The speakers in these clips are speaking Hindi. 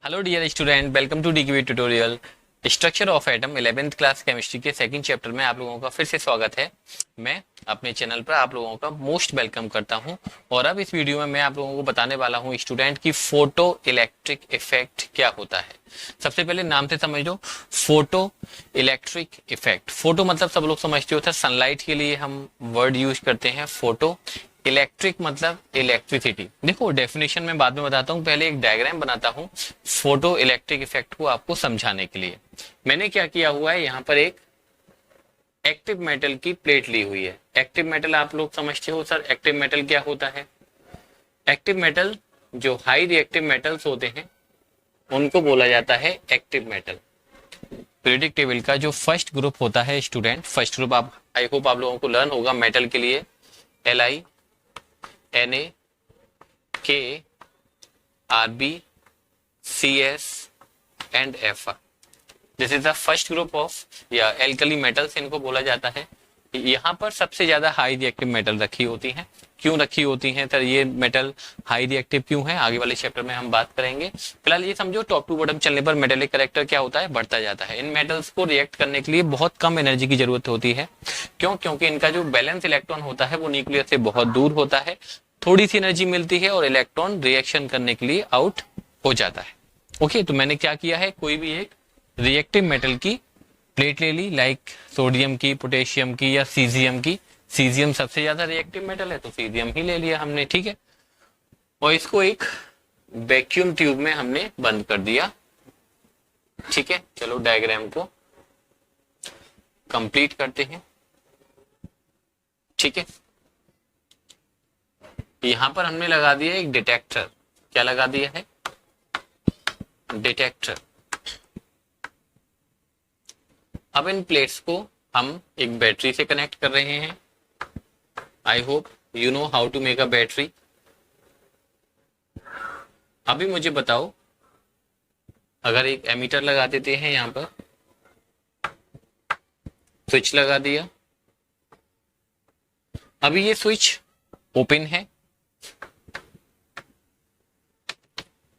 Hello dear student, welcome to DKV tutorial. Structure of atom 11th class chemistry के सेकंड चैप्टर में आप लोगों का फिर से स्वागत है। मैं अपने चैनल पर आप लोगों का मोस्ट वेलकम करता हूं और अब इस वीडियो में मैं आप लोगों को बताने वाला हूं स्टूडेंट की फोटो इलेक्ट्रिक इफेक्ट क्या होता है। सबसे पहले नाम से समझ लो, फोटो इलेक्ट्रिक इफेक्ट। फोटो मतलब सब लोग समझते हो था, सनलाइट के लिए हम वर्ड यूज करते हैं फोटो। इलेक्ट्रिक मतलब इलेक्ट्रिसिटी। देखो डेफिनेशन में बाद में बताता हूँ, पहले एक डायग्राम बनाता हूँ फोटो इलेक्ट्रिक इफेक्ट को आपको समझाने के लिए। मैंने क्या किया हुआ है, यहाँ पर एक एक्टिव मेटल की प्लेट ली हुई है। एक्टिव मेटल आप लोग समझते हो सर, एक्टिव मेटल क्या होता है? एक्टिव मेटल जो हाई रिएक्टिव मेटल्स होते हैं उनको बोला जाता है एक्टिव मेटल। पीरियोडिक टेबल का जो फर्स्ट ग्रुप होता है स्टूडेंट, फर्स्ट ग्रुप आप आई होप आप लोगों को लर्न होगा मेटल के लिए, Li, Na, K, Rb, Cs and Fa। This is the first group of या एल्कली मेटल्स इनको बोला जाता है। यहाँ पर सबसे ज्यादा हाई रिएक्टिव मेटल रखी होती हैं। क्यों रखी होती हैं सर ये मेटल हाई रिएक्टिव क्यों है, आगे वाले चैप्टर में हम बात करेंगे। फिलहाल ये समझो टॉप टू बॉटम चलने पर मेटेलिक कैरेक्टर क्या होता है, बढ़ता जाता है। इन मेटल्स को रिएक्ट करने के लिए बहुत कम एनर्जी की जरूरत होती है। क्यों? क्योंकि इनका जो बैलेंस इलेक्ट्रॉन होता है वो न्यूक्लियस से बहुत दूर होता है, थोड़ी सी एनर्जी मिलती है और इलेक्ट्रॉन रिएक्शन करने के लिए आउट हो जाता है। ओके, तो मैंने क्या किया है, कोई भी एक रिएक्टिव मेटल की प्लेट ले ली, लाइक सोडियम की, पोटेशियम की या सीजियम की। सीजियम सबसे ज्यादा रिएक्टिव मेटल है तो सीजियम ही ले लिया हमने, ठीक है। और इसको एक वैक्यूम ट्यूब में हमने बंद कर दिया, ठीक है। चलो डायग्राम को कंप्लीट करते हैं, ठीक है। यहां पर हमने लगा दिया एक डिटेक्टर। क्या लगा दिया है? डिटेक्टर। अब इन प्लेट्स को हम एक बैटरी से कनेक्ट कर रहे हैं। I hope you know how to make a battery. अभी मुझे बताओ, अगर एक एमीटर लगा देते हैं, यहां पर स्विच लगा दिया, अभी ये स्विच ओपन है,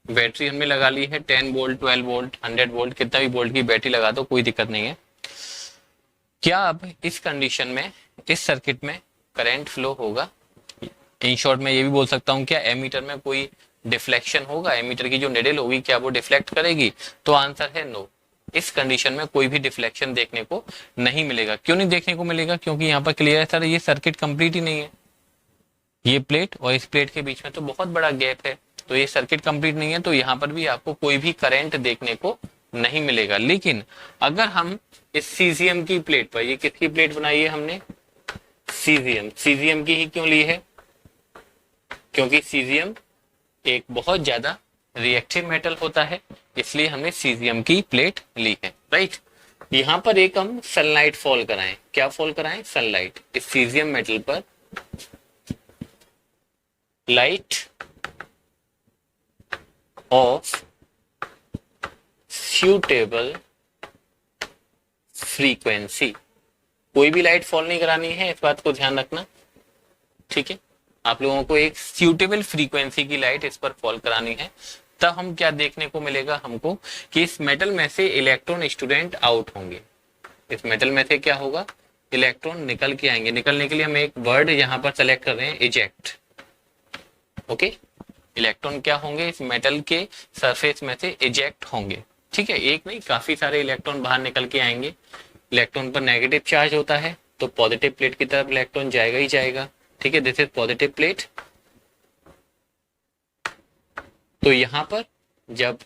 बैटरी हमने लगा ली है 10 वोल्ट, 12 वोल्ट, 100 वोल्ट, कितना भी वोल्ट की बैटरी लगा दो, कोई दिक्कत नहीं है। क्या अब इस कंडीशन में इस सर्किट में करंट फ्लो होगा? इन शॉर्ट में ये भी बोल सकता हूं, क्या एमीटर में कोई डिफ्लेक्शन होगा? एमीटर की जो निडल होगी क्या वो डिफ्लेक्ट करेगी? तो आंसर है नो। इस कंडीशन में कोई भी डिफ्लेक्शन देखने को नहीं मिलेगा। क्यों नहीं देखने को मिलेगा? क्योंकि यहाँ पर क्लियर है सर, ये सर्किट कंप्लीट ही नहीं है। ये प्लेट और इस प्लेट के बीच में तो बहुत बड़ा गैप है, तो ये सर्किट कंप्लीट नहीं है, तो यहाँ पर भी आपको कोई भी करंट देखने को नहीं मिलेगा। लेकिन अगर हम इस सीजियम की प्लेट पर, ये किसकी प्लेट बनाई है हमने? सीजियम। सीजियम की ही क्यों ली है? क्योंकि सीजियम एक बहुत ज्यादा रिएक्टिव मेटल होता है, इसलिए हमने सीजियम की प्लेट ली है, राइट। यहां पर एक हम सनलाइट फॉल कराएं। क्या फॉल कराएं? सनलाइट। इस सीजियम मेटल पर लाइट ऑफ सूटेबल फ्रीक्वेंसी। कोई भी लाइट फॉल नहीं करानी है, इस बात को ध्यान रखना, ठीक है। आप लोगों को एक सूटेबल फ्रीक्वेंसी की लाइट इस पर फॉल करानी है। तब हम क्या देखने को मिलेगा हमको कि इस मेटल में से इलेक्ट्रॉन स्टूडेंट आउट होंगे। इस मेटल में से क्या होगा? इलेक्ट्रॉन निकल के आएंगे। निकलने के लिए हम एक वर्ड यहां पर सेलेक्ट कर रहे हैं, इजेक्ट। ओके, इलेक्ट्रॉन क्या होंगे? इस मेटल के सरफेस में से इजेक्ट होंगे, ठीक है। एक नहीं, काफी सारे इलेक्ट्रॉन बाहर निकल के आएंगे। इलेक्ट्रॉन पर नेगेटिव चार्ज होता है तो पॉजिटिव प्लेट की तरफ इलेक्ट्रॉन जाएगा ही जाएगा, ठीक है। This is positive plate. तो यहां पर जब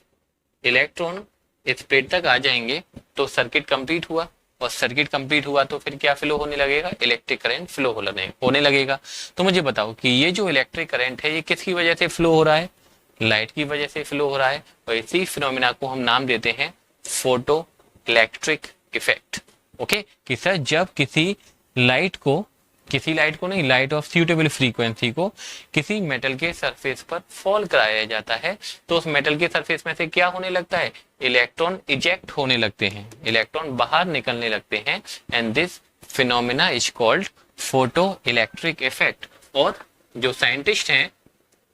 इलेक्ट्रॉन इस प्लेट तक आ जाएंगे तो सर्किट कंप्लीट हुआ, और सर्किट कंप्लीट हुआ तो फिर क्या फ्लो होने लगेगा? इलेक्ट्रिक करंट फ्लो होने लगेगा। तो मुझे बताओ कि ये जो इलेक्ट्रिक करंट है ये किसकी वजह से फ्लो हो रहा है? लाइट की वजह से फ्लो हो रहा है, और इसी फिनोमिना को हम नाम देते हैं फोटो इलेक्ट्रिक इफेक्ट। ओके, कि सर जब किसी लाइट को नहीं, लाइट ऑफ सूटेबल फ्रीक्वेंसी को किसी मेटल के सरफेस पर फॉल कराया जाता है तो उस मेटल के सरफेस में से क्या होने लगता है? इलेक्ट्रॉन इजेक्ट होने लगते हैं, इलेक्ट्रॉन बाहर निकलने लगते हैं, and this phenomena is called photo electric effect. और जो साइंटिस्ट हैं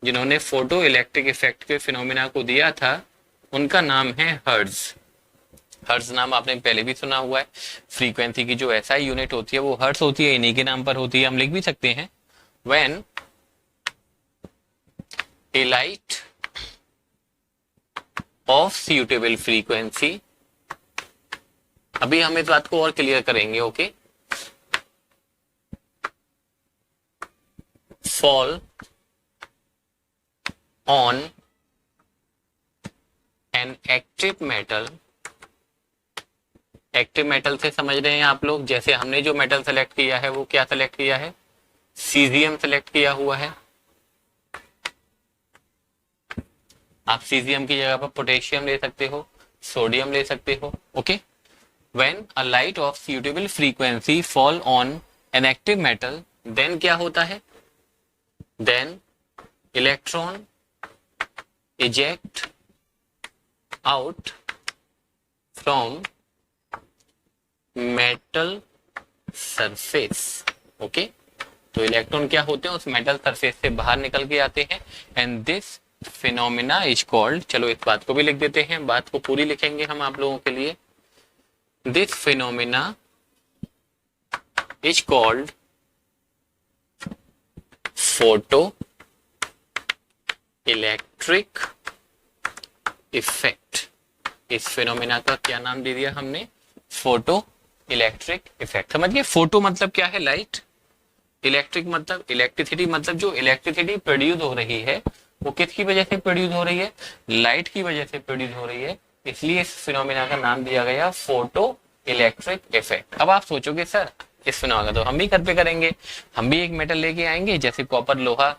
जिन्होंने फोटो इलेक्ट्रिक इफेक्ट के फिनोमिना को दिया था उनका नाम है हर्ट्ज। हर्ट्ज नाम आपने पहले भी सुना हुआ है। फ्रीक्वेंसी की जो एसआई यूनिट होती है वो हर्ट्ज होती है, इन्हीं के नाम पर होती है। हम लिख भी सकते हैं when A light of suitable frequency, अभी हम इस बात को और क्लियर करेंगे, okay, fall on an active metal। Active metal से समझ रहे हैं आप लोग, जैसे हमने जो मेटल सेलेक्ट किया है वो क्या सेलेक्ट किया है, सीजियम सेलेक्ट किया हुआ है। आप सीजियम की जगह पर पोटेशियम ले सकते हो, सोडियम ले सकते हो, okay. When a light of suitable frequency fall on an active metal, then क्या होता है, then electron eject out from metal surface, okay. तो इलेक्ट्रॉन क्या होते हैं, उस मेटल सरफेस से बाहर निकल के आते हैं, and this phenomena is called, चलो इस बात को भी लिख देते हैं, बात को पूरी लिखेंगे हम आप लोगों के लिए। This phenomena is called photo electric effect. इस फिनोमिना का क्या नाम दे दिया हमने, फोटो इलेक्ट्रिक इफेक्ट। समझ गए, फोटो मतलब क्या है, लाइट, इलेक्ट्रिक मतलब इलेक्ट्रिसिटी, मतलब जो इलेक्ट्रिसिटी प्रोड्यूस हो रही है वो किसकी वजह से प्रोड्यूस हो रही है, लाइट की वजह से प्रोड्यूस हो रही है, इसलिए इस फिनोमिना का नाम दिया गया फोटो इलेक्ट्रिक इफेक्ट। अब आप सोचोगे सर इस फिनोमिना तो हम भी घर पे करेंगे, हम भी एक मेटल लेके आएंगे, जैसे कॉपर, लोहा,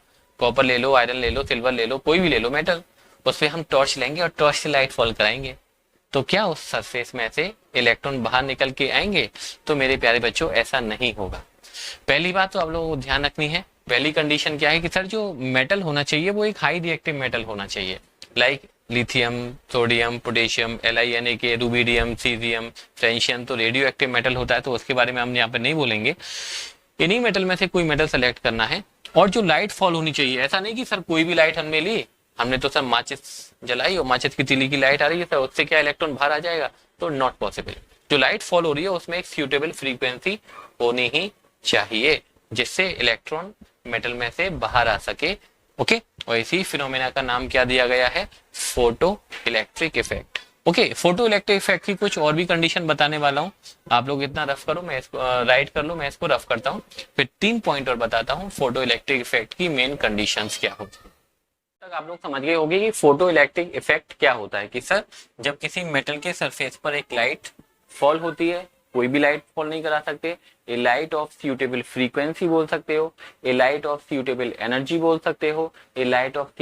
कॉपर ले लो, आयरन ले लो, सिल्वर ले लो, कोई भी ले लो मेटल, उस पर हम टॉर्च लेंगे और टॉर्च से लाइट फॉल कराएंगे, तो क्या उस सरफेस में से इलेक्ट्रॉन बाहर निकल के आएंगे, तो मेरे प्यारे बच्चों ऐसा नहीं होगा। पहली बात तो आप लोगों को ध्यान रखनी है, पहली कंडीशन क्या है कि सर जो मेटल होना चाहिए वो एक हाई रिएक्टिव मेटल होना चाहिए, like lithium, sodium, potassium, LiNa, rubidium, caesium, francium, तो रेडियो एक्टिव मेटल होता है, तो उसके बारे में हम यहाँ पे नहीं बोलेंगे। इन्हीं मेटल में से कोई मेटल सेलेक्ट करना है, और जो लाइट फॉल होनी चाहिए, ऐसा नहीं कि सर कोई भी लाइट हमने ली, हमने तो सर माचिस जलाई और माचिस की तीली की लाइट आ रही है सर, उससे क्या इलेक्ट्रॉन बाहर आ जाएगा, तो नॉट पॉसिबल। जो लाइट फॉल हो रही है उसमें एक सूटेबल फ्रीक्वेंसी होनी ही चाहिए जिससे इलेक्ट्रॉन मेटल में से बाहर आ सके, ओके। और इसी फिनोमेना का नाम क्या दिया गया है, photo electric effect, okay. Photo electric effect की कुछ और भी कंडीशन बताने वाला हूँ, आप लोग इतना रफ करो, मैं इसको राइट कर लो, मैं इसको रफ करता हूँ, फिर 3 पॉइंट और बताता हूँ फोटो इलेक्ट्रिक इफेक्ट की मेन कंडीशंस क्या होती है। तक आप लोग समझ गए होंगे कि फोटो इलेक्ट्रिक इफेक्ट क्या होता है, कि सर जब किसी मेटल के सरफेस पर एक लाइट फॉल होती है, कोई भी लाइट फॉल नहीं करा सकते, ए लाइट ऑफ सूटेबल फ्रीक्वेंसी बोल सकते हो, ए लाइट ऑफ सूटेबल एनर्जी बोल सकते हो, ए लाइट ऑफ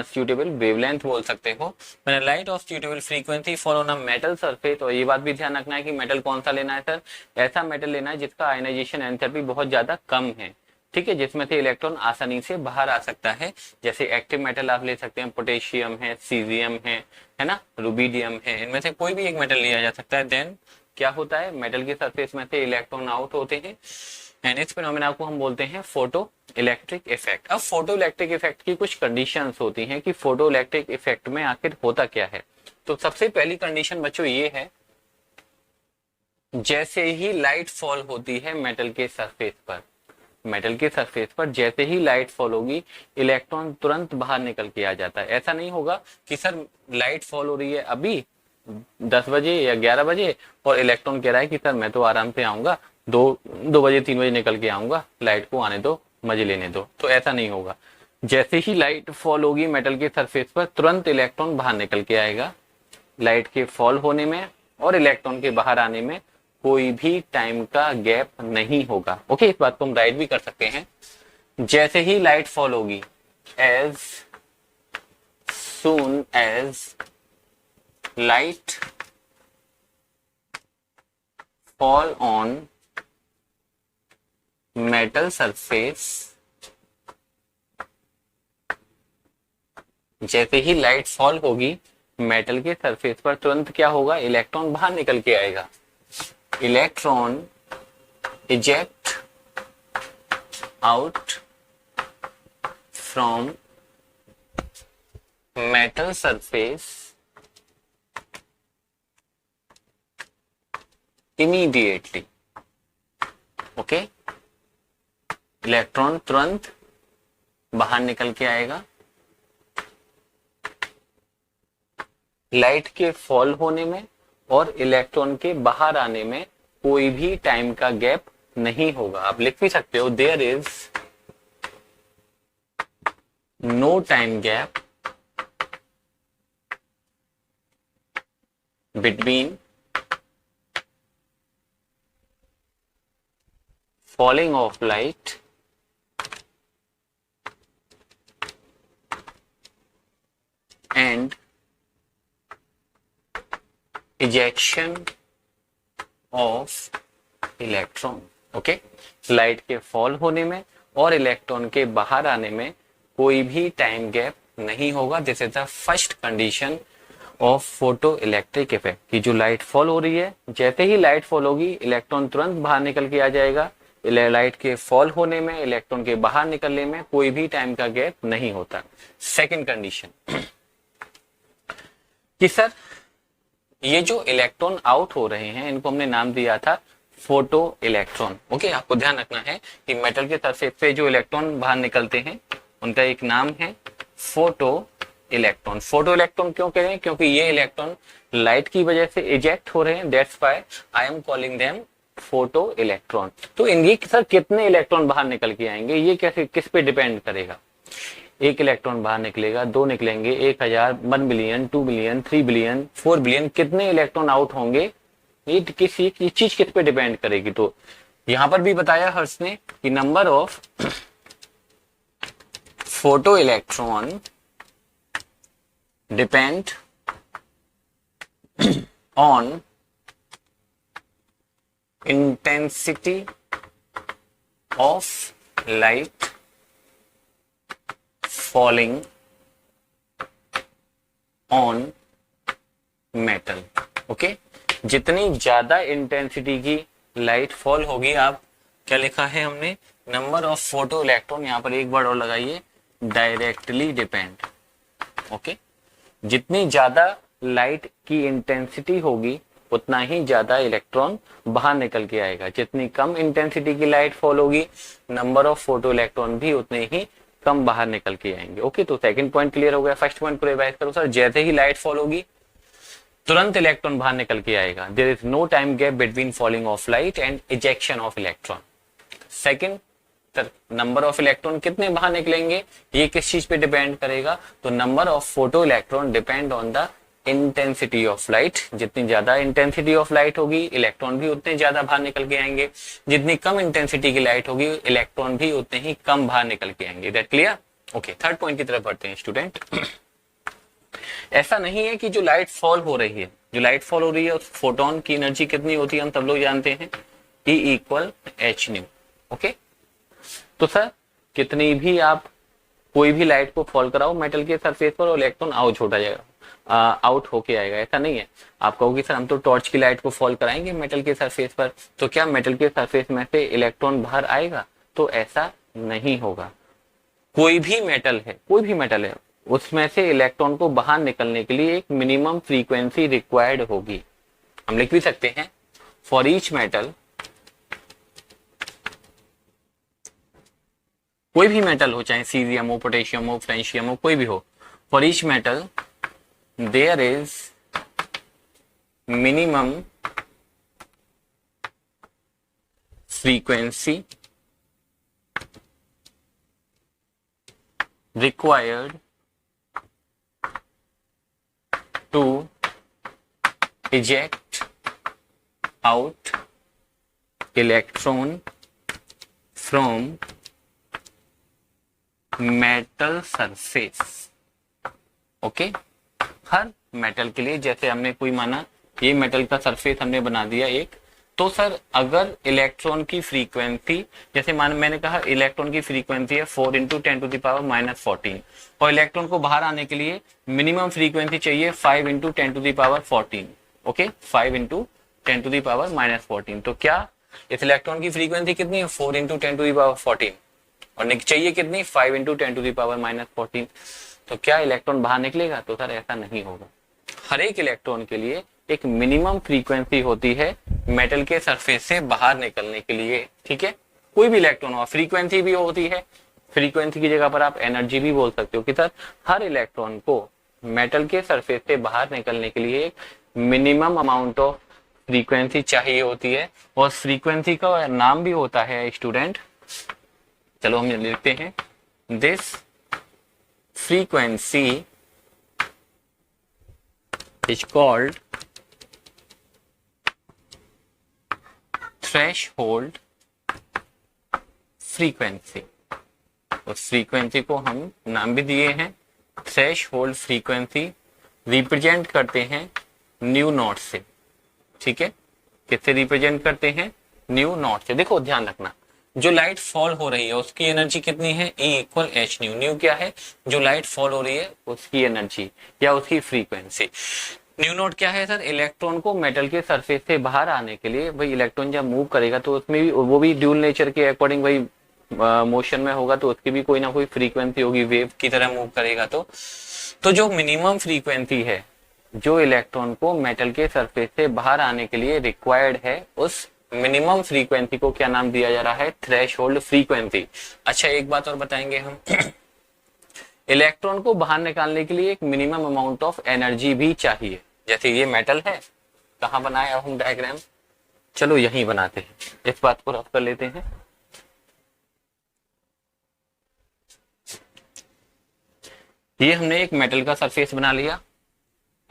सूटेबल वेवलेंथ बोल सकते हो। मैंने light of suitable frequency fall on a metal surface, और ये बात भी ध्यान रखना है कि मेटल कौन सा लेना है सर, ऐसा मेटल लेना है जिसका आयनाइजेशन एंथैल्पी बहुत ज्यादा कम है, ठीक है, जिसमें से इलेक्ट्रॉन आसानी से बाहर आ सकता है। जैसे एक्टिव मेटल आप ले सकते हैं, पोटेशियम है, सीजियम है ना, रूबिडियम है, इनमें से कोई भी एक मेटल लिया जा सकता है। देन क्या होता है, मेटल के सरफेस में से इलेक्ट्रॉन आउट होते हैं, एंड इस फिनोमेना को हम बोलते हैं फोटो इलेक्ट्रिक इफेक्ट। अब फोटो इलेक्ट्रिक इफेक्ट की कुछ कंडीशंस होती हैं कि फोटो इलेक्ट्रिक इफेक्ट में आखिर होता क्या है। तो सबसे पहली कंडीशन बच्चों ये है, जैसे ही लाइट फॉल होती है मेटल के सरफेस पर, मेटल के सरफेस पर जैसे ही लाइट फॉल होगी, इलेक्ट्रॉन तुरंत बाहर निकल के आ जाता है। ऐसा नहीं होगा कि सर लाइट फॉल हो रही है अभी 10 बजे या 11 बजे और इलेक्ट्रॉन कह रहा है कि सर मैं तो आराम से आऊंगा, 2 बजे 3 बजे निकल के आऊंगा, लाइट को आने दो, मजे लेने दो, तो ऐसा नहीं होगा। जैसे ही लाइट फॉल होगी मेटल के सरफेस पर, तुरंत इलेक्ट्रॉन बाहर निकल के आएगा। लाइट के फॉल होने में और इलेक्ट्रॉन के बाहर आने में कोई भी टाइम का गैप नहीं होगा, ओके। इस बात को हम राइट भी कर सकते हैं, जैसे ही लाइट फॉल होगी, as soon as light fall on metal surface, जैसे ही लाइट फॉल होगी मेटल के सरफेस पर, तुरंत क्या होगा, इलेक्ट्रॉन बाहर निकल के आएगा। Electron eject out from metal surface immediately, okay, electron तुरंत बाहर निकल के आएगा। लाइट के फॉल होने में और इलेक्ट्रॉन के बाहर आने में कोई भी टाइम का गैप नहीं होगा। आप लिख भी सकते हो, there is no time gap between falling of light and ejection of electron, okay. Light के फॉल होने में और इलेक्ट्रॉन के बाहर आने में कोई भी टाइम गैप नहीं होगा। This is the first condition of photo electric effect कि जो लाइट फॉल हो रही है, जैसे ही लाइट फॉल होगी इलेक्ट्रॉन तुरंत बाहर निकल के आ जाएगा। लाइट के फॉल होने में, इलेक्ट्रॉन के बाहर निकलने में कोई भी टाइम का गैप नहीं होता। सेकंड कंडीशन कि सर ये जो इलेक्ट्रॉन आउट हो रहे हैं इनको हमने नाम दिया था फोटो इलेक्ट्रॉन, ओके। आपको ध्यान रखना है कि मेटल के सरफेस पे जो इलेक्ट्रॉन बाहर निकलते हैं उनका एक नाम है फोटो इलेक्ट्रॉन। फोटो इलेक्ट्रॉन क्यों कह रहे हैं? क्योंकि ये इलेक्ट्रॉन लाइट की वजह से इजेक्ट हो रहे हैं, that's why I am calling them photo electron. तो इनके सर कितने इलेक्ट्रॉन बाहर निकल के आएंगे, ये कैसे, किस पे डिपेंड करेगा? एक इलेक्ट्रॉन बाहर निकलेगा, दो निकलेंगे, 1000, 1 बिलियन, 2 बिलियन, 3 बिलियन, 4 बिलियन, कितने इलेक्ट्रॉन आउट होंगे, ये किसी चीज किस पे डिपेंड करेगी? तो यहां पर भी बताया हर्ष ने कि number of photo electron depend on intensity of light falling on metal, okay. जितनी ज्यादा इंटेंसिटी की लाइट फॉल होगी, आप क्या लिखा है हमने, नंबर ऑफ फोटो इलेक्ट्रॉन, यहां पर एक वर्ड और लगाइए, डायरेक्टली डिपेंड, ओके। जितनी ज्यादा लाइट की इंटेंसिटी होगी उतना ही ज्यादा इलेक्ट्रॉन बाहर निकल के आएगा। जितनी कम इंटेंसिटी की लाइट फॉल होगी, नंबर ऑफ फोटो इलेक्ट्रॉन भी उतने ही कम बाहर निकल के आएंगे, ओके। तो सेकंड पॉइंट क्लियर हो गया। फर्स्ट पॉइंट को रिवाइज करो सर, जैसे ही लाइट फॉल होगी तुरंत इलेक्ट्रॉन बाहर निकल के आएगा। There is no time gap between falling of light and ejection of electron. Second sir, number of electron कितने बाहर निकलेंगे, ये किस चीज पे डिपेंड करेगा? तो number of photo electron depend on the intensity of light. जितनी ज्यादा इंटेंसिटी ऑफ लाइट होगी, इलेक्ट्रॉन भी उतने ज्यादा बाहर निकल के आएंगे। जितनी कम इंटेंसिटी की लाइट होगी, इलेक्ट्रॉन भी उतने ही कम बाहर निकल के आएंगे। That clear? Okay, third point की तरफ बढ़ते हैं स्टूडेंट। ऐसा नहीं है कि जो लाइट फॉल हो रही है, जो लाइट फॉल हो रही है, उस फोटोन की एनर्जी कितनी होती है हम सब लोग जानते हैं, E equal H new, okay. तो सर कितनी भी आप कोई भी लाइट को फॉल कराओ मेटल के सरफेस पर और इलेक्ट्रॉन आउट छोटा जाएगा, आउट होके आएगा, ऐसा नहीं है। आप कहोगे सर हम तो टॉर्च की लाइट को फॉल कराएंगे मेटल के सरफेस पर, तो क्या मेटल के सरफेस में से इलेक्ट्रॉन बाहर आएगा? तो ऐसा नहीं होगा। कोई भी मेटल है, उसमें से इलेक्ट्रॉन को बाहर निकलने के लिए एक मिनिमम फ्रीक्वेंसी रिक्वायर्ड होगी। हम लिख भी सकते हैं, फॉर ईच मेटल, कोई भी मेटल हो, चाहे सीजियम हो, पोटेशियम हो, फ्रेंशियम हो, कोई भी हो, for each metal there is minimum frequency required to eject out electron from metal surface, okay. Her metal के लिए, जैसे हमने कोई माना ये मेटल का सरफेस हमने बना दिया एक, तो सर अगर इलेक्ट्रॉन की फ्रीक्वेंसी, जैसे मैंने कहा इलेक्ट्रॉन की फ्रीक्वेंसी है 4 × 10⁻⁻14 और इलेक्ट्रॉन को बाहर आने के लिए मिनिमम फ्रीक्वेंसी चाहिए 5 × 10⁻14, ओके, 5 × 10⁻14। तो क्या इस इलेक्ट्रॉन की फ्रीक्वेंसी कितनी है? 4 × 10⁻14 और चाहिए कितनी? 5 × 10⁻14। तो क्या इलेक्ट्रॉन बाहर निकलेगा? तो सर ऐसा नहीं होगा। हर एक इलेक्ट्रॉन के लिए एक मिनिमम फ्रीक्वेंसी होती है मेटल के सरफेस से बाहर निकलने के लिए। ठीक है, कोई भी इलेक्ट्रॉन हो, फ्रीक्वेंसी भी होती है, फ्रीक्वेंसी की जगह पर आप एनर्जी भी बोल सकते हो कि सर हर इलेक्ट्रॉन को मेटल के सरफेस से बाहर निकलने के लिए एक मिनिमम अमाउंट ऑफ फ्रीक्वेंसी चाहिए होती है, और फ्रीक्वेंसी का नाम भी होता है स्टूडेंट, चलो हम लिखते हैं, this frequency is called threshold frequency. उस फ्रीक्वेंसी को हम नाम भी दिए हैं थ्रेशहोल्ड फ्रीक्वेंसी, रिप्रेजेंट करते हैं न्यू नॉट से। ठीक है, किससे रिप्रेजेंट करते हैं? न्यू नॉट से। देखो ध्यान रखना, जो लाइट फॉल हो रही है उसकी एनर्जी कितनी है? E equal H new. New क्या है? जो लाइट फॉल हो रही है उसकी एनर्जी या उसकी फ्रीक्वेंसी। न्यू नॉट क्या है सर? इलेक्ट्रॉन को मेटल के सरफेस से बाहर आने के लिए, भाई इलेक्ट्रॉन जब मूव करेगा तो उसमें भी वो भी ड्यूल नेचर के अकॉर्डिंग भाई मोशन में होगा, तो उसकी भी कोई ना कोई फ्रीक्वेंसी होगी, वेव की तरह मूव करेगा। तो जो मिनिमम फ्रीक्वेंसी है जो इलेक्ट्रॉन को मेटल के सरफेस से बाहर आने के लिए रिक्वायर्ड है, उस मिनिमम फ्रीक्वेंसी को क्या नाम दिया जा रहा है? Threshold frequency. अच्छा एक बात और बताएंगे हम इलेक्ट्रॉन को बाहर निकालने के लिए एक मिनिमम अमाउंट ऑफ एनर्जी भी चाहिए। जैसे ये मेटल है, कहां बनाया हम डायग्राम? चलो यहीं बनाते हैं, इस बात को रफ कर लेते हैं। ये हमने एक मेटल का सरफेस बना लिया।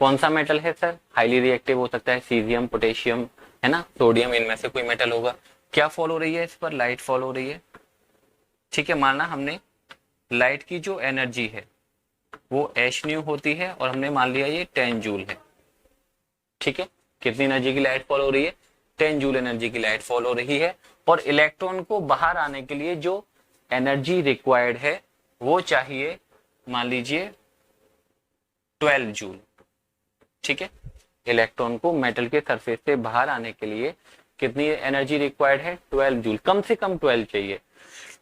कौन सा मेटल है सर? हाईली रिएक्टिव हो सकता है, सीजियम, पोटेशियम, है ना, सोडियम, इनमें से कोई मेटल होगा। क्या फॉल हो रही है इस पर? लाइट फॉल हो रही है। ठीक है, माना हमने लाइट की जो एनर्जी है वो एच न्यू होती है, और हमने मान लिया ये 10 जूल है। ठीक है, कितनी एनर्जी की लाइट फॉल हो रही है? 10 जूल एनर्जी की लाइट फॉल हो रही है, और इलेक्ट्रॉन को बाहर आने के लिए जो एनर्जी रिक्वायर्ड है वो चाहिए, मान लीजिए 12 जूल। ठीक है, इलेक्ट्रॉन को मेटल के सरफेस से बाहर आने के लिए कितनी एनर्जी रिक्वायर्ड है? 12 जूल। कम से कम 12 चाहिए।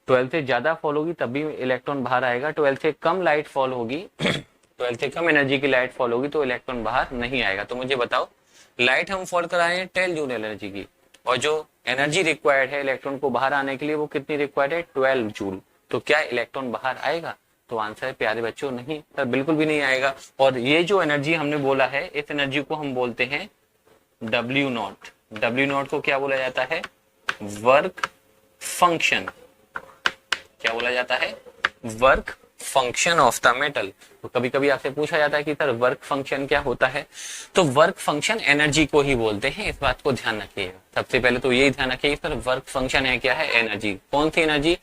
12 से ज्यादा फॉल होगी तभी इलेक्ट्रॉन बाहर आएगा। 12 से कम लाइट फॉल होगी 12 से कम एनर्जी की लाइट फॉल होगी तो इलेक्ट्रॉन बाहर नहीं आएगा। तो मुझे बताओ, लाइट हम फॉल कराए हैं 10 जूल एनर्जी की, और जो एनर्जी रिक्वायर्ड है इलेक्ट्रॉन को बाहर आने के लिए वो कितनी रिक्वायर्ड है? 12 जूल। तो क्या इलेक्ट्रॉन बाहर आएगा? तो आंसर है प्यारे बच्चों, नहीं सर, बिल्कुल भी नहीं आएगा। और ये जो एनर्जी हमने बोला है, इस एनर्जी को हम बोलते हैं W नॉट। W नॉट को क्या बोला जाता है? Work function. क्या बोला जाता है? Work function of the metal. तो कभी कभी आपसे पूछा जाता है कि सर वर्क फंक्शन क्या होता है? तो वर्क फंक्शन एनर्जी को ही बोलते हैं, इस बात को ध्यान रखिएगा। सबसे पहले तो यही ध्यान रखिए सर वर्क फंक्शन है क्या है? एनर्जी। कौन सी एनर्जी?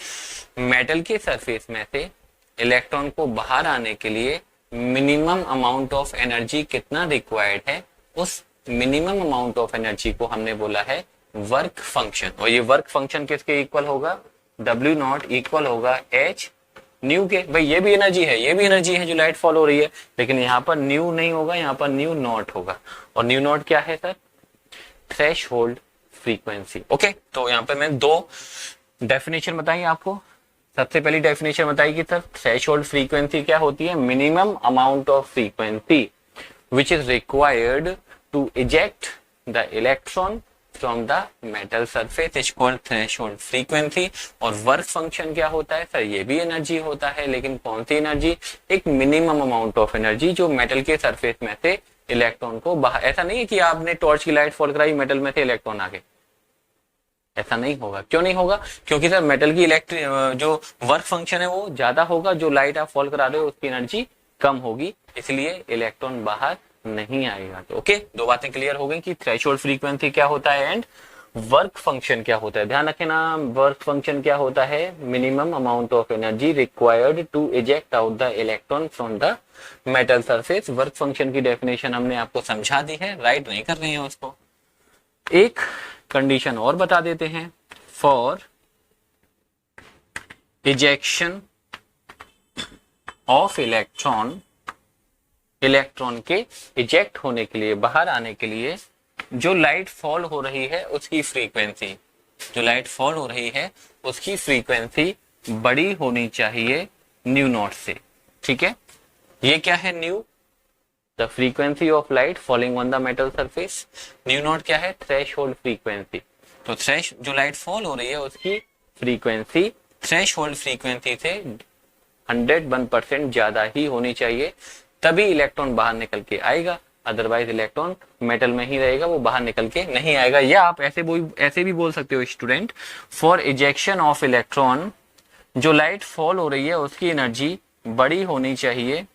मेटल के सरफेस में से इलेक्ट्रॉन को बाहर आने के लिए मिनिमम अमाउंट ऑफ एनर्जी कितना रिक्वायर्ड है, उस मिनिमम अमाउंट ऑफ एनर्जी को हमने बोला है वर्क फंक्शन। और ये वर्क फंक्शन किसके इक्वल होगा? W नॉट इक्वल होगा एच न्यू के। भाई ये भी एनर्जी है, ये भी एनर्जी है जो लाइट फॉल हो रही है, लेकिन यहाँ पर न्यू नहीं होगा, यहाँ पर न्यू नॉट होगा। और न्यू नॉट क्या है सर? Threshold frequency. ओके, तो यहाँ पे मैं दो डेफिनेशन बताई आपको। सबसे पहली डेफिनेशन बताई कि सर थ्रेशहोल्ड फ्रीक्वेंसी क्या होती है? Minimum amount of frequency which is required to eject the electron from the metal surface is called threshold frequency. और वर्क फंक्शन क्या होता है सर? ये भी एनर्जी होता है, लेकिन कौन सी एनर्जी? एक मिनिमम अमाउंट ऑफ एनर्जी जो मेटल के सरफेस में से इलेक्ट्रॉन को बाहर। ऐसा नहीं है कि आपने टॉर्च की लाइट फॉल कराई, मेटल में से इलेक्ट्रॉन आ गए, ऐसा नहीं होगा। क्यों नहीं होगा? क्योंकि सर मेटल की इलेक्ट्रिक जो वर्क फंक्शन है वो ज्यादा होगा, जो लाइट आप फॉल करा रहे हो उसकी एनर्जी कम होगी, इसलिए इलेक्ट्रॉन बाहर नहीं आएगा। तो ओके, दो बातें क्लियर हो गई कि थ्रेशहोल्ड फ्रीक्वेंसी क्या होता है एंड वर्क फंक्शन क्या होता है। ध्यान रखें ना, वर्क फंक्शन क्या होता है? Minimum amount of energy required to eject out the electron from the metal surface. Work function की डेफिनेशन हमने आपको समझा दी है, राइट नहीं कर रहे हैं उसको। एक कंडीशन और बता देते हैं, for ejection of electron, electron के इजेक्ट होने के लिए, बाहर आने के लिए जो लाइट फॉल हो रही है उसकी फ्रीक्वेंसी, जो लाइट फॉल हो रही है उसकी फ्रीक्वेंसी बड़ी होनी चाहिए न्यू नॉट से। ठीक है, ये क्या है? New the frequency of light falling on the metal surface. New not क्या है? Threshold frequency. तो थ्रेश जो लाइट फॉल हो रही है उसकी फ्रीक्वेंसी थ्रेशोल्ड फ्रीक्वेंसी से 101% ज्यादा ही होनी चाहिए, तभी इलेक्ट्रॉन बाहर निकल के आएगा, अदरवाइज इलेक्ट्रॉन मेटल में ही रहेगा, वो बाहर निकल के नहीं आएगा। या आप ऐसे भी बोल सकते हो student, for ejection of electron, जो लाइट फॉल हो रही है उसकी एनर्जी बड़ी होनी चाहिए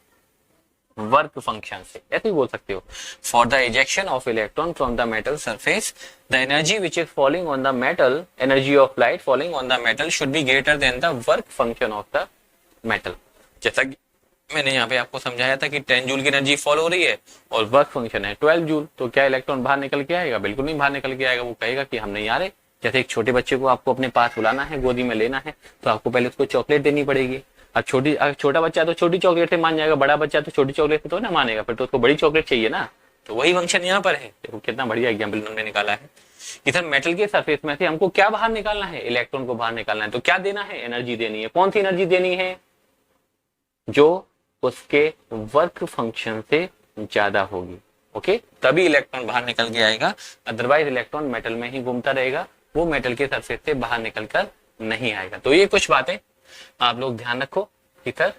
वर्क फंक्शन से, ऐसे ही बोल सकते हो। For the ejection of electron from the metal surface, the energy which is falling on the metal, energy of light falling on the metal should be greater than the work function of the metal. जैसा कि मैंने यहाँ पे आपको समझाया था कि 10 जूल की एनर्जी फॉल हो रही है और वर्क फंक्शन है 12 जूल, तो क्या इलेक्ट्रॉन बाहर निकल के आएगा? बिल्कुल नहीं बाहर निकल के आएगा, वो कहेगा कि हम नहीं आ रहे। जैसे एक छोटे बच्चे को आपको अपने पास बुलाना है, गोदी में लेना है, तो आपको पहले उसको चॉकलेट देनी पड़ेगी। अब छोटा बच्चा तो छोटी चॉकलेट से मान जाएगा, बड़ा बच्चा तो छोटी चॉकलेट से तो ना मानेगा, फिर तो उसको बड़ी चॉकलेट चाहिए ना। तो वही फंक्शन यहाँ पर है। देखो कितना बढ़िया एग्जाम्पल उन्होंने निकाला है कि सर मेटल के सरफेस में से हमको क्या बाहर निकालना है? इलेक्ट्रॉन को बाहर निकालना है। तो क्या देना है? एनर्जी देनी है। कौन सी एनर्जी देनी है? जो उसके वर्क फंक्शन से ज्यादा होगी। ओके, तभी इलेक्ट्रॉन बाहर निकल के आएगा, अदरवाइज इलेक्ट्रॉन मेटल में ही घूमता रहेगा, वो मेटल के सरफेस से बाहर निकल कर नहीं आएगा। तो ये कुछ बातें आप लोग ध्यान रखो कि सर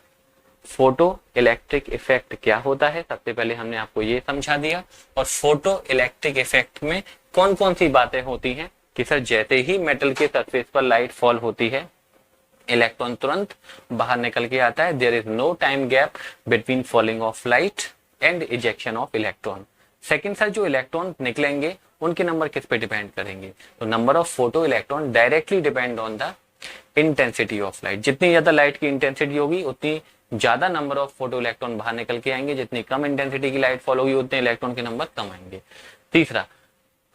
फोटो इलेक्ट्रिक इफेक्ट क्या होता है। सबसे पहले हमने आपको ये समझा दिया, और फोटो इलेक्ट्रिक इफेक्ट में कौन कौन सी बातें होती हैं कि सर जैसे ही मेटल के सरफेस पर लाइट फॉल होती है, इलेक्ट्रॉन तुरंत बाहर निकल के आता है। There is no time gap between falling of light and ejection of electron. Second sir, जो इलेक्ट्रॉन निकलेंगे उनके नंबर किस पे डिपेंड करेंगे? तो number of photo electron directly depend on the intensity of light. जितनी ज्यादा लाइट की इंटेंसिटी होगी उतनी ज्यादा नंबर ऑफ फोटो इलेक्ट्रॉन बाहर निकल के आएंगे, जितनी कम इंटेंसिटी की लाइट फॉल होगी उतने इलेक्ट्रॉन के नंबर कम आएंगे। तीसरा,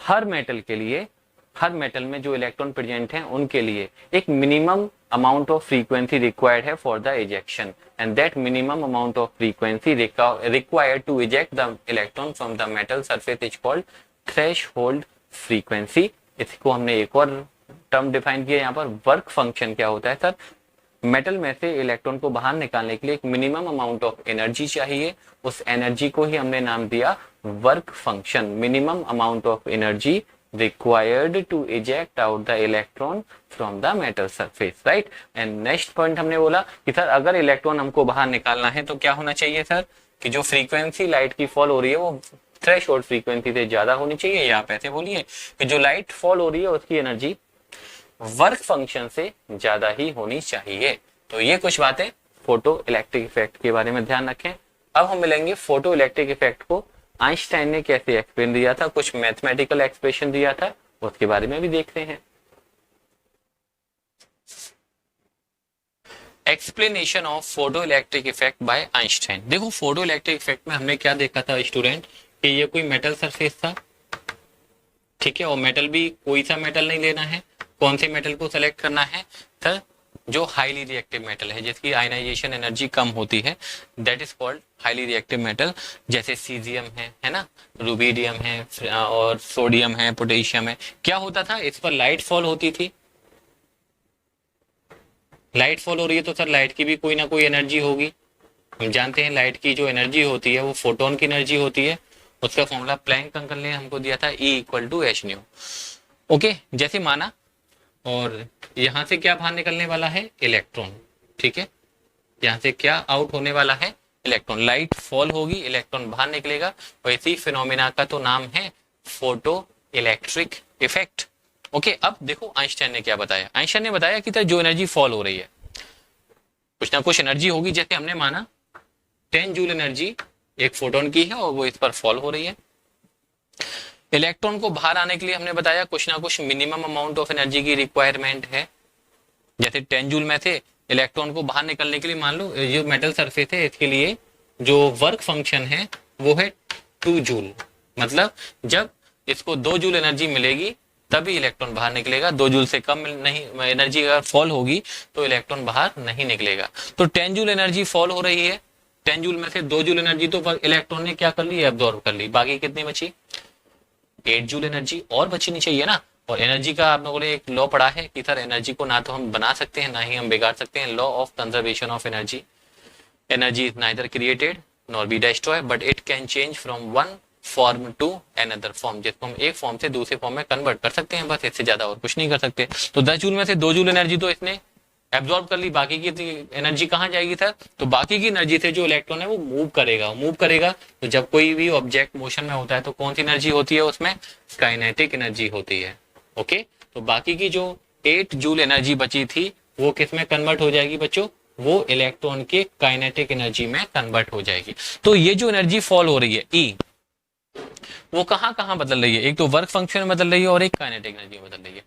हर मेटल में जो इलेक्ट्रॉन प्रेजेंट हैं उनके लिए एक minimum amount of frequency required है for the ejection, and that minimum amount of frequency required to eject the electron from the metal surface is called threshold frequency. इसको हमने एक और टर्म डिफाइन किया यहाँ पर, वर्क फंक्शन क्या होता है सर? मेटल में से इलेक्ट्रॉन को बाहर निकालने के लिए एक मिनिमम अमाउंट ऑफ एनर्जी चाहिए, उस एनर्जी को ही हमने नाम दिया work function. Minimum amount of energy required to eject out the electron from the metal surface, right? And next point हमने बोला कि सर अगर इलेक्ट्रॉन हमको बाहर निकालना है तो क्या होना चाहिए सर? कि जो फ्रीक्वेंसी लाइट की फॉल हो रही है वो थ्रेशोल्ड फ्रीक्वेंसी से ज्यादा होनी चाहिए, या आप ऐसे बोलिए कि जो लाइट फॉल हो रही है उसकी एनर्जी वर्क फंक्शन से ज्यादा ही होनी चाहिए। तो ये कुछ बातें फोटो इलेक्ट्रिक इफेक्ट के बारे में ध्यान रखें। अब हम मिलेंगे फोटो इलेक्ट्रिक इफेक्ट को आइंस्टाइन ने कैसे एक्सप्लेन दिया था, कुछ मैथमेटिकल एक्सप्रेशन दिया था, उसके बारे में भी देखते हैं। Explanation of photo electric effect bye Einstein. देखो फोटो इलेक्ट्रिक इफेक्ट में हमने क्या देखा था स्टूडेंट, कि ये कोई मेटल सरफेस था, ठीक है, और मेटल भी कोई सा मेटल नहीं लेना है। कौन से मेटल को सेलेक्ट करना है सर? जो हाईली रिएक्टिव मेटल है, जिसकी आयनाइजेशन एनर्जी कम होती है, that is called highly reactive metal. जैसे सीजियम है ना, रुबिडियम है, और सोडियम है, पोटेशियम है। क्या होता था, इस पर लाइट फॉल होती थी, लाइट फॉल हो रही है तो सर लाइट की भी कोई ना कोई एनर्जी होगी। हम जानते हैं लाइट की जो एनर्जी होती है वो फोटोन की एनर्जी होती है। उसका फॉर्मूला प्लैंक अंकल ने हमको दिया था, E=h²। ओके, जैसे माना, और यहां से क्या बाहर निकलने वाला है? इलेक्ट्रॉन, ठीक है, यहां से क्या आउट होने वाला है? इलेक्ट्रॉन। लाइट फॉल होगी, इलेक्ट्रॉन बाहर निकलेगा, और इसी फिनोमिना का तो नाम है फोटो इलेक्ट्रिक इफेक्ट। ओके, अब देखो आइंस्टाइन ने क्या बताया। आइंस्टाइन ने बताया कि जो एनर्जी फॉल हो रही है, कुछ ना कुछ एनर्जी होगी। जैसे हमने माना 10 जूल एनर्जी एक फोटोन की है और वो इस पर फॉल हो रही है। इलेक्ट्रॉन को बाहर आने के लिए हमने बताया कुछ ना कुछ मिनिमम अमाउंट ऑफ एनर्जी की रिक्वायरमेंट है। जैसे 10 जूल में थे, इलेक्ट्रॉन को बाहर निकलने के लिए मान लो जो मेटल सरफेस है इसके लिए जो वर्क फंक्शन है वो है 2 जूल। मतलब जब इसको 2 जूल एनर्जी मिलेगी तभी इलेक्ट्रॉन बाहर निकलेगा। 2 जूल से कम नहीं एनर्जी अगर फॉल होगी तो इलेक्ट्रॉन बाहर नहीं निकलेगा। तो 10 जूल एनर्जी फॉल हो रही है, 10 जूल में से 2 जूल एनर्जी तो इलेक्ट्रॉन ने क्या कर ली? एब्जॉर्ब कर ली। बाकी कितनी बची? 8 जूल एनर्जी और बचनी चाहिए ना। और एनर्जी का आप लोगों ने एक लॉ पढ़ा है कि सर एनर्जी को ना तो हम बना सकते हैं ना ही हम बिगाड़ सकते हैं। Law of conservation of energy. Energy is neither created nor be destroyed, but it can change from one form to another form, जिसको हम एक फॉर्म से दूसरे फॉर्म में कन्वर्ट कर सकते हैं, बस इससे ज्यादा और कुछ नहीं कर सकते। तो 10 जूल में से 2 जूल एनर्जी तो इसने एब्जॉर्ब कर ली, बाकी की एनर्जी कहाँ जाएगी सर? तो बाकी की एनर्जी से जो इलेक्ट्रॉन है वो मूव करेगा। तो जब कोई भी ऑब्जेक्ट मोशन में होता है तो कौन सी एनर्जी होती है उसमें? काइनेटिक एनर्जी होती है। ओके, तो बाकी की जो 8 जूल एनर्जी बची थी वो किस में कन्वर्ट हो जाएगी बच्चों? वो इलेक्ट्रॉन के काइनेटिक एनर्जी में कन्वर्ट हो जाएगी। तो ये जो एनर्जी फॉल हो रही है ई, वो कहाँ कहाँ बदल रही है? एक तो वर्क फंक्शन में बदल रही है और एक काइनेटिक एनर्जी में बदल रही है।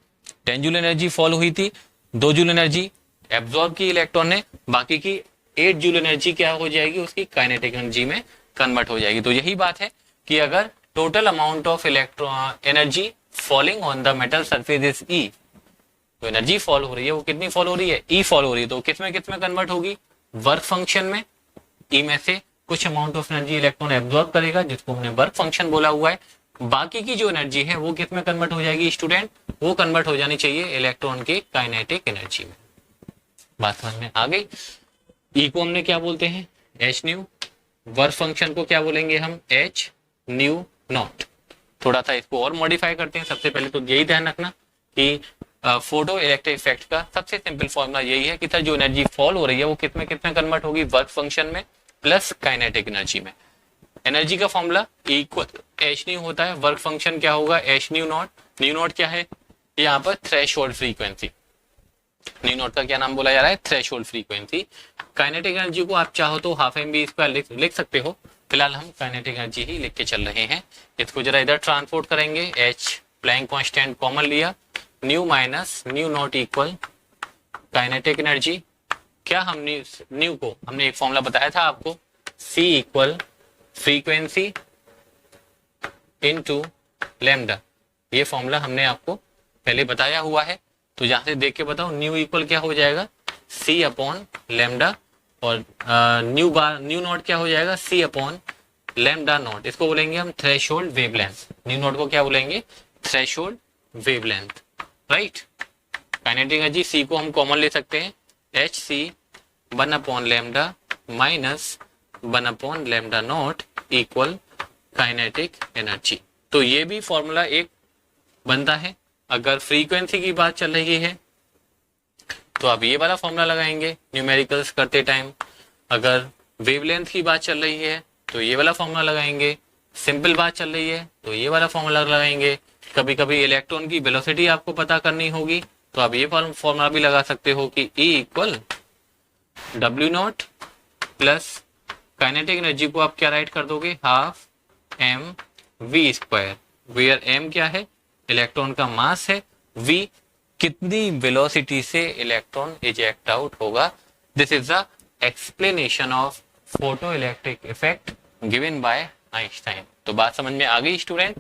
10 जूल एनर्जी फॉल हुई थी, 2 जूल एनर्जी एब्जॉर्ब की इलेक्ट्रॉन ने, बाकी की 8 जूल एनर्जी क्या हो जाएगी? उसकी काइनेटिक एनर्जी में कन्वर्ट हो जाएगी। तो यही बात है कि अगर total amount of electron energy falling on the metal surface is E, तो एनर्जी फॉल हो रही है वो कितनी फॉल हो रही है? ई फॉल हो रही है। तो किस में कन्वर्ट होगी? वर्क फंक्शन में। ई में से कुछ amount of energy electron absorb करेगा जिसको हमने वर्क फंक्शन बोला हुआ है। बाकी की जो एनर्जी है वो किस में कन्वर्ट हो जाएगी स्टूडेंट? वो कन्वर्ट हो जानी चाहिए इलेक्ट्रॉन के काइनेटिक एनर्जी में। बात समझ में आ गई? ई को हमने क्या बोलते हैं? H new. वर्क फंक्शन को क्या बोलेंगे हम? H new not. थोड़ा सा इसको और मॉडिफाई करते हैं। सबसे पहले तो यही ध्यान रखना कि फोटो इलेक्ट्रिक इफेक्ट का सबसे सिंपल फॉर्मूला यही है कि सर जो एनर्जी फॉल हो रही है वो किस में कन्वर्ट होगी? वर्क फंक्शन में प्लस काइनेटिक एनर्जी में। एनर्जी का फॉर्मूला इक्वल एच न्यू होता है, वर्क फंक्शन क्या होगा? H new not. New not क्या है? यहाँ पर थ्रेशोल्ड फ्रीक्वेंसी। न्यू नॉट का क्या नाम बोला जा रहा है? Threshold frequency. काइनेटिक एनर्जी को आप चाहो तो हाफ एम बी स्क्वायर लिख सकते हो, फिलहाल हम काइनेटिक एनर्जी ही लिख के चल रहे हैं। इसको जरा इधर ट्रांसपोर्ट करेंगे। एच प्लैंक कांस्टेंट कॉमन लिया, new minus new not equal kinetic energy. क्या हमने न्यू को हमने एक फॉर्मूला बताया था आपको, C equal frequency into lambda. ये फॉर्मूला हमने आपको पहले बताया हुआ है, तो यहां से देख के बताओ न्यू इक्वल क्या हो जाएगा? C अपॉन लैम्डा, और न्यू नॉट क्या हो जाएगा? C upon lambda naught. इसको बोलेंगे हम थ्रेशोल्ड वेवलेंथ। न्यू नॉट को क्या बोलेंगे? Threshold wavelength, right. Kinetic energy C को हम कॉमन ले सकते हैं, HC 1 upon lambda minus 1 upon lambda naught equal kinetic energy. तो ये भी फॉर्मूला एक बनता है। अगर फ्रीक्वेंसी की बात चल रही है तो आप ये वाला फॉर्मूला लगाएंगे न्यूमेरिकल्स करते टाइम। अगर वेवलेंथ की बात चल रही है तो ये वाला फॉर्मूला लगाएंगे। सिंपल बात चल रही है तो ये वाला फॉर्मूला लगाएंगे। कभी कभी इलेक्ट्रॉन की वेलोसिटी आपको पता करनी होगी तो आप ये फॉर्मूला भी लगा सकते हो कि E equal W not plus kinetic energy को आप क्या राइट कर दोगे? Half m v square, where m क्या है? इलेक्ट्रॉन का मास है, वी कितनी वेलोसिटी से इलेक्ट्रॉन इजेक्ट आउट होगा। This is the explanation of photo electric effect given by Einstein. तो बात समझ में आ गई स्टूडेंट?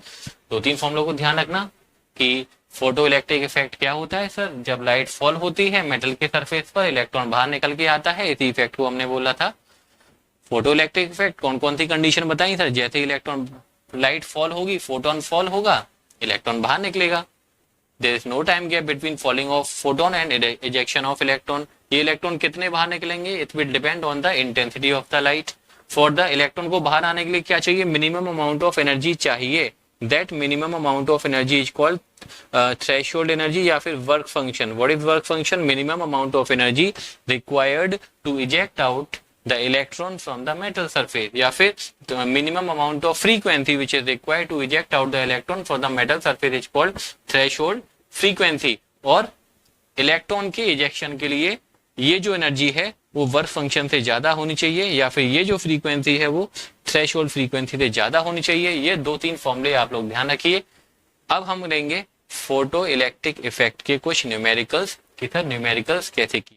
2-3 फॉर्मूलों को ध्यान रखना कि फोटो इलेक्ट्रिक इफेक्ट क्या होता है सर? जब लाइट फॉल होती है मेटल के सरफेस पर, इलेक्ट्रॉन बाहर निकल के आता है, इसी इफेक्ट को हमने बोला था फोटो इलेक्ट्रिक इफेक्ट। कौन कौन सी कंडीशन बताई सर? जैसे इलेक्ट्रॉन लाइट फॉल होगी, फोटोन फॉल होगा, इलेक्ट्रॉन बाहर निकलेगा। There is no time gap between falling of photon and ejection of electron. ये इलेक्ट्रॉन कितने बाहर निकलेंगे? It will depend on the intensity of the light. For the electron को बाहर आने के लिए क्या चाहिए? मिनिमम अमाउंट ऑफ एनर्जी चाहिए। That minimum amount of energy is called threshold energy या फिर work function. What is work function? Minimum amount of energy required to eject out the electron from the metal surface, या फिर the minimum amount of frequency which is required to eject out the electron from the metal surface is called threshold frequency। और इलेक्ट्रॉन के इजेक्शन के लिए ये जो एनर्जी है वो वर्क फंक्शन से ज्यादा होनी चाहिए, या फिर ये जो फ्रीक्वेंसी है वो थ्रेशोल्ड फ्रीक्वेंसी से ज्यादा होनी चाहिए। ये 2-3 फॉर्मूले आप लोग ध्यान रखिए। अब हम लेंगे फोटो इलेक्ट्रिक इफेक्ट के कुछ न्यूमेरिकल्स कि सर न्यूमेरिकल्स कैसे की।